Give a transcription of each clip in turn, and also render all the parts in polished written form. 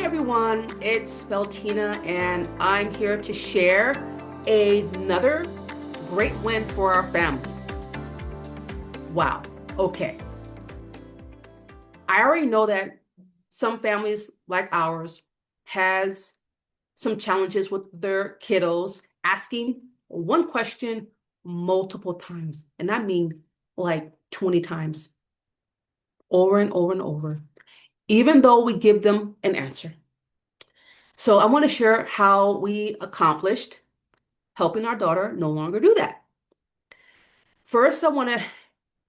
everyone, it's Beltina, and I'm here to share another great win for our family. Wow. Okay. I already know that some families like ours has some challenges with their kiddos asking one question multiple times. And I mean like 20 times over and over and over, even though we give them an answer. So I want to share how we accomplished helping our daughter no longer do that. First, I want to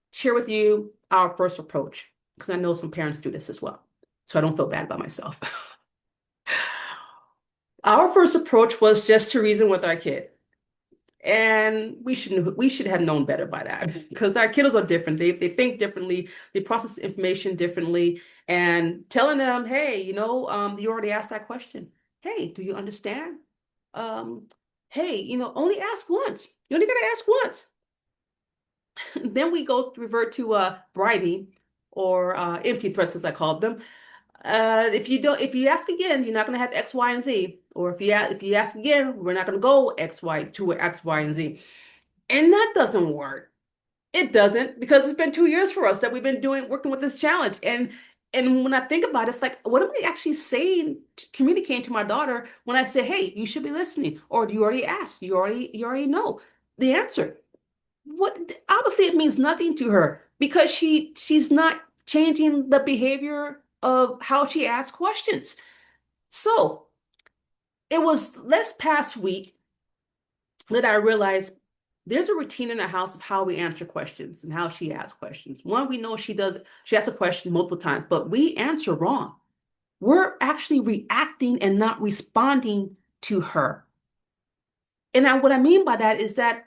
share with you our first approach because I know some parents do this as well. So I don't feel bad about myself. Our first approach was just to reason with our kid. And we should have known better by that because our kiddos are different. They think differently, they process information differently, and telling them, hey, you already asked that question. Hey, do you understand? Um, hey, only ask once. You only gotta ask once. Then we go to revert to bribing or empty threats, as I called them. If you ask again, you're not going to have X, Y, and Z. Or if you ask again, we're not going to go X, Y to X, Y, and Z. And that doesn't work. It doesn't because it's been 2 years for us that we've been working with this challenge. And when I think about it, it's like, what am I actually saying, communicating to my daughter when I say, hey, you should be listening, or you already asked, you already know the answer. What obviously it means nothing to her because she's not changing the behavior of how she asks questions. So it was this past week that I realized there's a routine in our house of how we answer questions and how she asks questions. One, we know she asks a question multiple times, but we answer wrong. We're actually reacting and not responding to her. And what I mean by that is that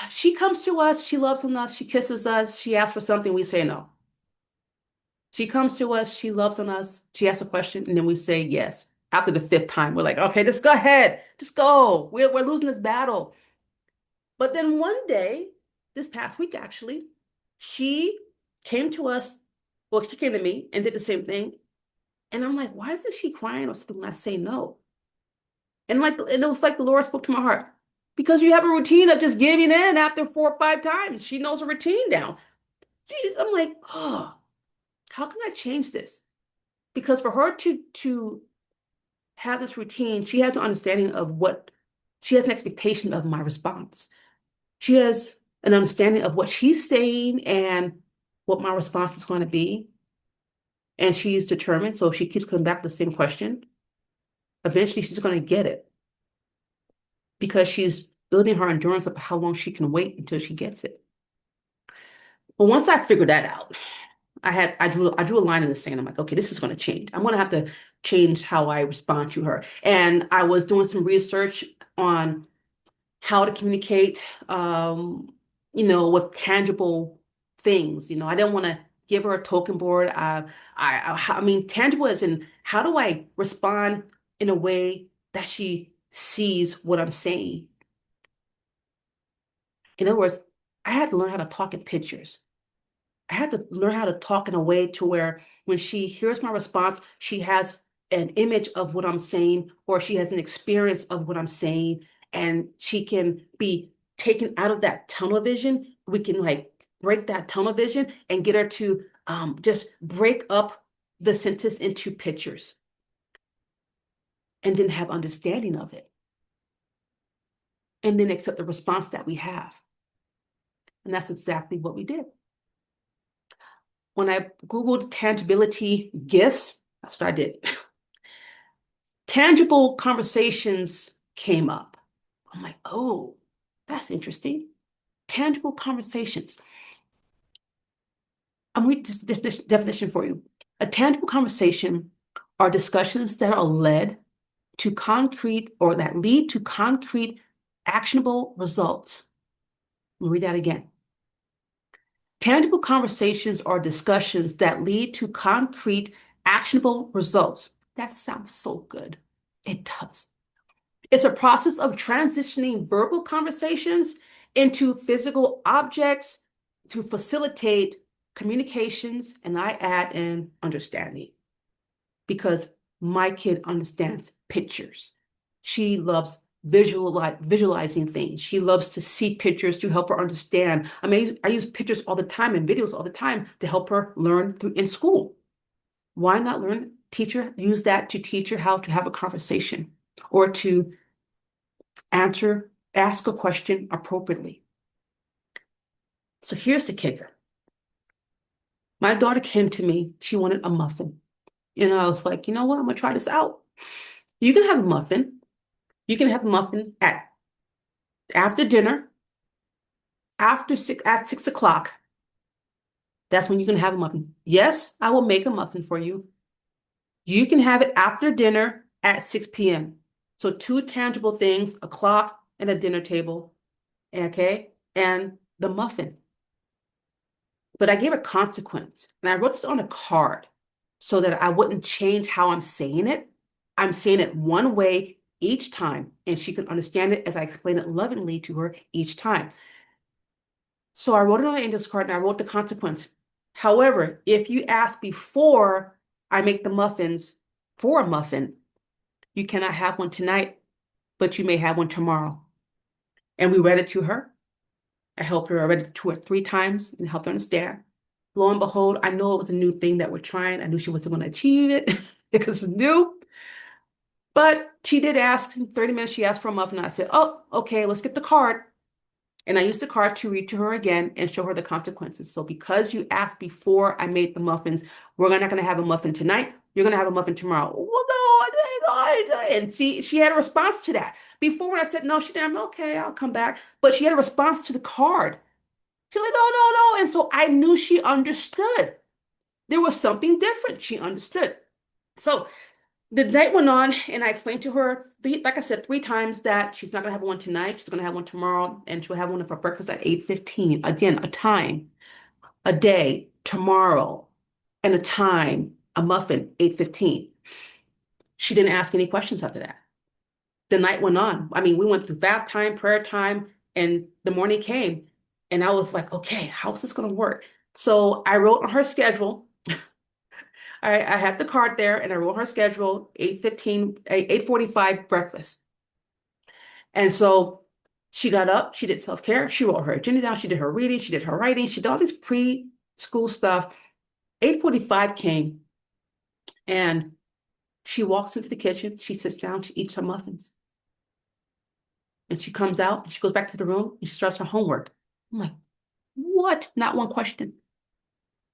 she comes to us, she loves on us, she kisses us, she asks for something, we say no. She comes to us, she loves on us, she asks a question, and then we say yes. After the fifth time, we're like, okay, just go ahead, just go. We're losing this battle. But then one day, this past week actually, she came to us, well, she came to me and did the same thing. And I'm like, why isn't she crying or something when I say no? And it was like the Lord spoke to my heart. Because you have a routine of just giving in after 4 or 5 times. She knows a routine now. Jeez, I'm like, oh, how can I change this? Because for her to have this routine, she has an understanding of what she has an expectation of my response. She has an understanding of what she's saying and what my response is going to be. And she's determined. So if she keeps coming back to the same question, eventually she's going to get it because she's building her endurance of how long she can wait until she gets it. But once I figured that out, I drew a line in the sand. I'm like, okay, this is going to change. I'm going to have to change how I respond to her. And I was doing some research on how to communicate, with tangible things. I didn't want to give her a token board. I mean, tangible as in how do I respond in a way that she sees what I'm saying? In other words, I had to learn how to talk in pictures. I had to learn how to talk in a way to where when she hears my response, she has an image of what I'm saying, or she has an experience of what I'm saying, and she can be taken out of that tunnel vision. We can like break that tunnel vision and get her to just break up the sentence into pictures and then have understanding of it and then accept the response that we have. And that's exactly what we did. When I Googled tangibility gifts, that's what I did. Tangible conversations came up. I'm like, oh, that's interesting. Tangible conversations. I'm reading this definition for you. A tangible conversation are discussions that are led to concrete or that lead to concrete, actionable results. Let me read that again. Tangible conversations are discussions that lead to concrete, actionable results. That sounds so good. It does. It's a process of transitioning verbal conversations into physical objects to facilitate communications, and I add in understanding. because my kid understands pictures. She loves visualizing things. She loves to see pictures to help her understand. I mean, I use pictures all the time and videos all the time to help her learn through in school. Why not use that to teach her how to have a conversation or to ask a question appropriately. So here's the kicker. My daughter came to me, she wanted a muffin. And I was like, you know what? I'm gonna try this out. You can have a muffin. You can have a muffin at after dinner, at 6 o'clock. That's when you can have a muffin. Yes, I will make a muffin for you. You can have it after dinner at 6 p.m. So two tangible things, a clock and a dinner table, okay? And the muffin. But I gave a consequence, and I wrote this on a card so that I wouldn't change how I'm saying it. I'm saying it one way each time, and she could understand it as I explain it lovingly to her each time. So I wrote it on an index card, and I wrote the consequence. However, if you ask before I make the muffins for a muffin, you cannot have one tonight, but you may have one tomorrow. And we read it to her. I read it to her 3 times and helped her understand. Lo and behold, I know it was a new thing that we're trying. I knew she wasn't going to achieve it because it's new. But she did ask in 30 minutes, she asked for a muffin. I said, oh, okay, let's get the card. And I used the card to read to her again and show her the consequences. So because you asked before I made the muffins, we're not going to have a muffin tonight. You're going to have a muffin tomorrow. Well, no, and she had a response to that. Before when I said no, she didn't. Okay, I'll come back. But she had a response to the card. She's like, no, no, no. And so I knew she understood. There was something different. She understood. So the night went on, and I explained to her, like I said, 3 times that she's not going to have one tonight. She's going to have one tomorrow, and she'll have one for breakfast at 8:15. Again, a time, a day, tomorrow, and a time, a muffin, 8:15. She didn't ask any questions after that. The night went on. I mean, we went through bath time, prayer time, and the morning came. And I was like, okay, how is this going to work? So I wrote on her schedule. I had the card there and I wrote her schedule, 8:15, 8:45 breakfast. And so she got up, she did self-care, she wrote her agenda down, she did her reading, she did her writing, she did all this preschool stuff. 8:45 came and she walks into the kitchen, she sits down, she eats her muffins. And she comes out, and she goes back to the room, and she starts her homework. I'm like, what? Not one question.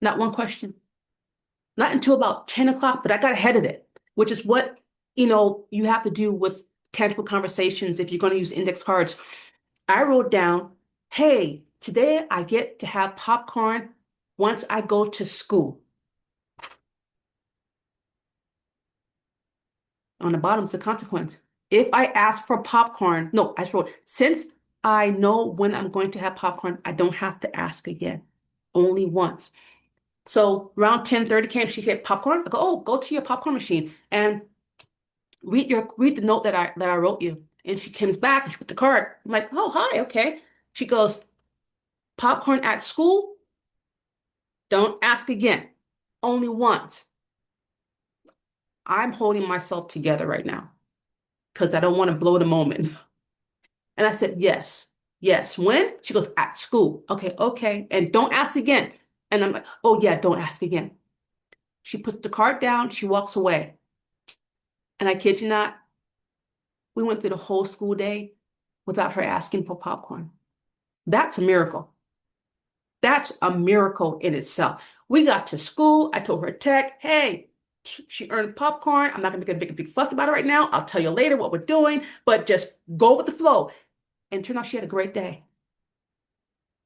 Not one question. Not until about 10 o'clock, but I got ahead of it, which is what, you have to do with tangible conversations if you're going to use index cards. I wrote down, hey, today I get to have popcorn once I go to school. On the bottom is the consequence. If I ask for popcorn, no, I wrote, since I know when I'm going to have popcorn, I don't have to ask again, only once. So around 10:30 came, she said popcorn. I go, oh, go to your popcorn machine and read the note that I wrote you. And she comes back and she put the card. I'm like, oh, hi, okay. She goes, popcorn at school? Don't ask again. Only once. I'm holding myself together right now because I don't want to blow the moment. And I said, yes, yes. When? She goes, at school. Okay, okay. And don't ask again. And I'm like, oh yeah, don't ask again. She puts the card down, she walks away. And I kid you not, we went through the whole school day without her asking for popcorn. That's a miracle. That's a miracle in itself. We got to school. I told her tech, hey, she earned popcorn. I'm not going to make a big fuss about it right now. I'll tell you later what we're doing, but just go with the flow. And it turned out she had a great day.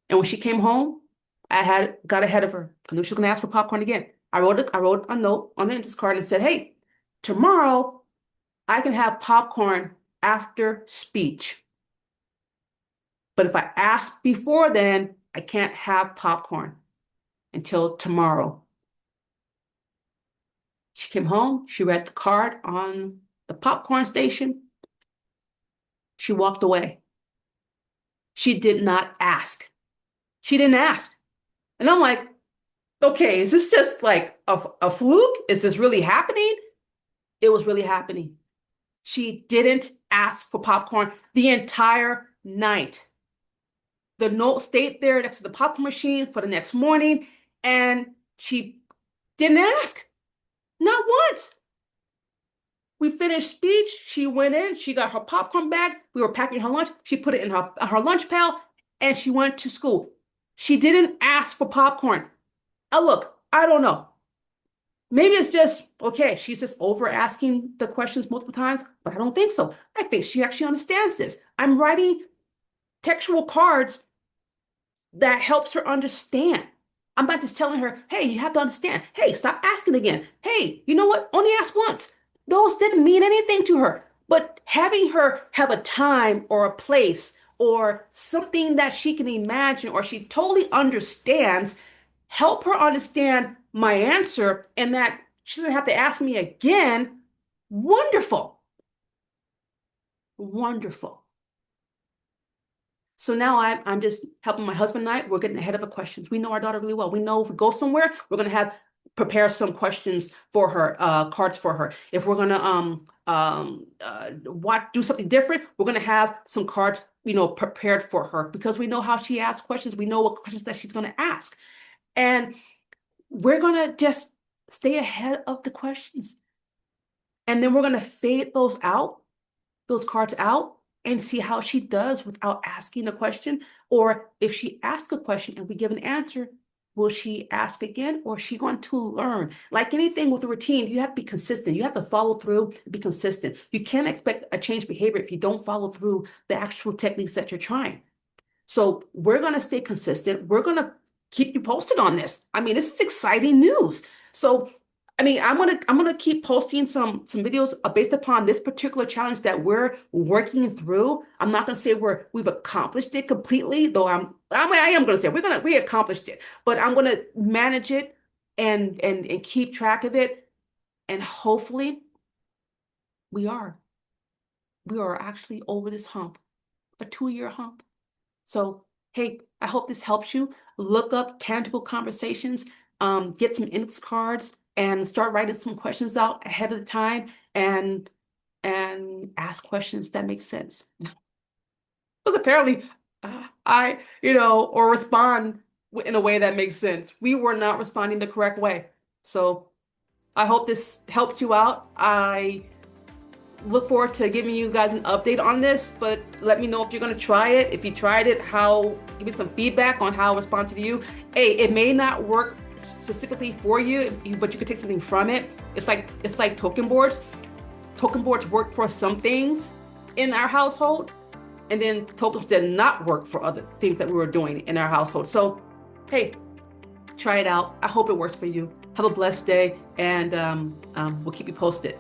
And when she came home, I got ahead of her. I knew she was going to ask for popcorn again. I wrote a note on the index card and said, hey, tomorrow I can have popcorn after speech. But if I ask before then, I can't have popcorn until tomorrow. She came home, she read the card on the popcorn station. She walked away. She did not ask. She didn't ask. And I'm like, okay, is this just like a fluke? Is this really happening? It was really happening. She didn't ask for popcorn the entire night. The note stayed there next to the popcorn machine for the next morning, and she didn't ask. Not once. We finished speech. She went in. She got her popcorn bag. We were packing her lunch. She put it in her lunch pail, and she went to school. She didn't ask for popcorn. Now, look, I don't know. Maybe it's just, okay, she's just over asking the questions multiple times, but I don't think so. I think she actually understands this. I'm writing textual cards that helps her understand. I'm not just telling her, hey, you have to understand. Hey, stop asking again. Hey, you know what? Only ask once. Those didn't mean anything to her. But having her have a time or a place or something that she can imagine or she totally understands, help her understand my answer and that she doesn't have to ask me again. Wonderful. Wonderful. So now I'm just helping my husband and I. We're getting ahead of the questions. We know our daughter really well. We know if we go somewhere, we're going to have prepare some questions for her, cards for her. If we're going to do something different, we're going to have some cards, prepared for her because we know how she asks questions. We know what questions that she's going to ask. And we're going to just stay ahead of the questions. And then we're going to fade those cards out, and see how she does without asking a question. Or if she asks a question and we give an answer, will she ask again or is she going to learn? Like anything with a routine, you have to be consistent. You have to follow through and be consistent. You can't expect a change behavior if you don't follow through the actual techniques that you're trying. So we're going to stay consistent. We're going to keep you posted on this. I mean, this is exciting news. So I mean, I'm gonna keep posting some videos based upon this particular challenge that we're working through. I'm not gonna say we've accomplished it completely, though I am gonna say we accomplished it, but I'm gonna manage it and keep track of it, and hopefully we are actually over this hump, a 2-year hump. So hey, I hope this helps you. Look up Tangible Conversations, get some index cards and start writing some questions out ahead of the time and ask questions that make sense. Because apparently or respond in a way that makes sense. We were not responding the correct way. So I hope this helped you out. I look forward to giving you guys an update on this, but let me know if you're going to try it. If you tried it, give me some feedback on how it responded to you. Hey, it may not work specifically for you, but you could take something from it. It's like token boards. Token boards work for some things in our household, and then tokens did not work for other things that we were doing in our household. So, hey, try it out. I hope it works for you. Have a blessed day, and we'll keep you posted.